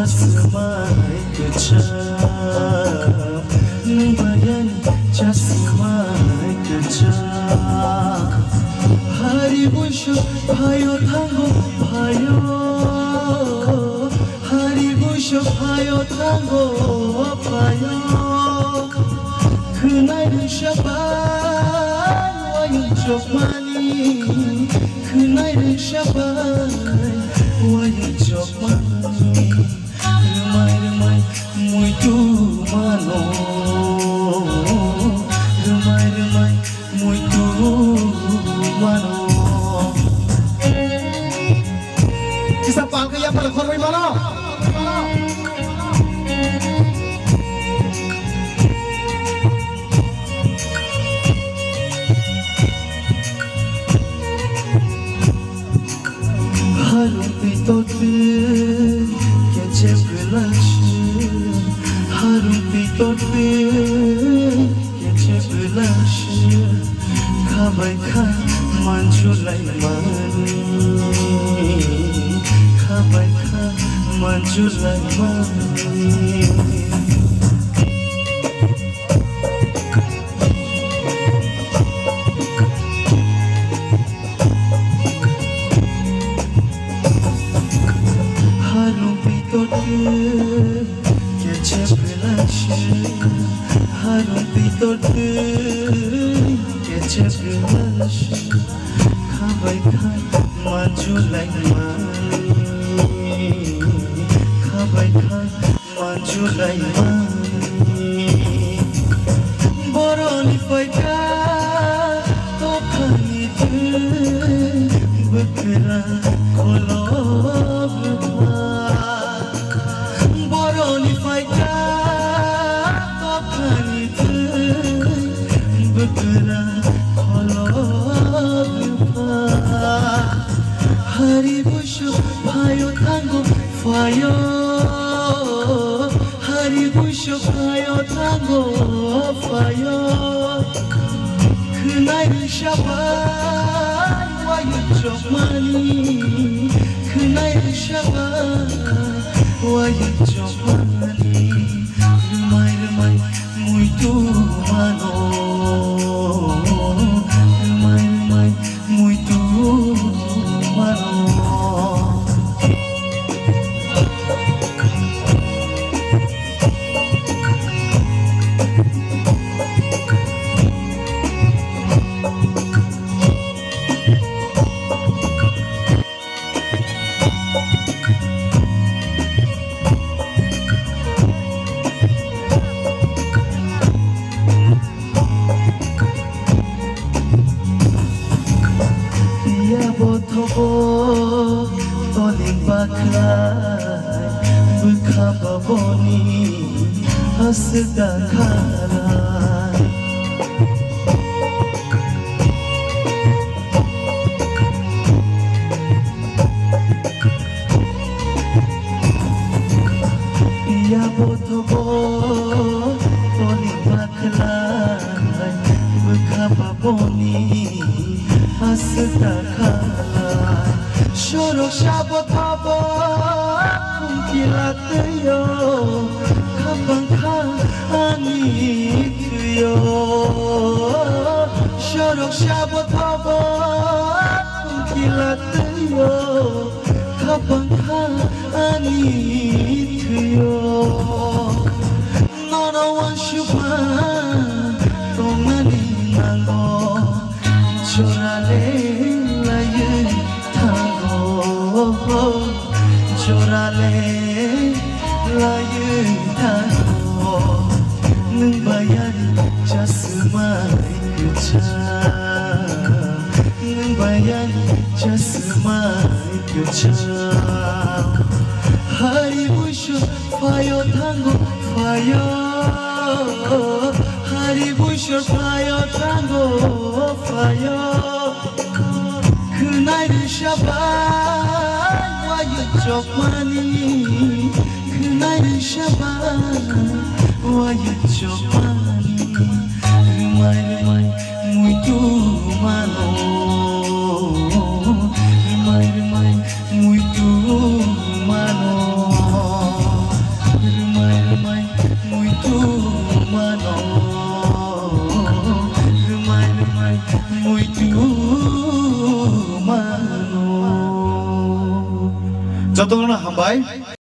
semai kejam Nang bayani ja semai kejam Hari busho bhayo thango bhayo Hari busho bhayo thango bhayo Khnai rishabai wayung jokmani Khnai rishabai wayung jokmani Remai remai muito mano Remai remai muito mano Isang pangkaya pala korway mano. Harum pitote gece belaşı Harum pitote gece belaşı Kabay ka manjulay mani Kabay ka manjulay mani Harum pitote gece belaşı Harum pitote gece belaşı Kabay ka manjulay mani Kabay ka manjulay mani Boroni paika tokhani tu bukra kholo Boroni paika tokhani tu bukra kholo Hari busho bhayo thango bhayo Hari busho bhayo thango bhayo Khnai rishabai wayung jokmani Khnai rishabai wayung jokmani Remai remai muito mano Remai remai muito mano Ia botobo toling baklai Bekababoni hasdakalai Ia botobo toling baklai Bekababoni hasdakalai Shorok shabot habo kumkilateyo Kabang ka anituyo Shorok shabot habo kumkilateyo Kabang ka anituyo Nono wan shuban tongani nango Chorale laye tango Chorale laye tango Nang bayani ja semai kejam Nang bayani ja semai kejam Hari busho bhayo thango bhayo Hari busho bhayo thango bhayo Khnai rishabai wayung jokmani Khnai rishabai wayung jokmani Remai remai muito mano Remai remai muito mano जतोनो हामबाय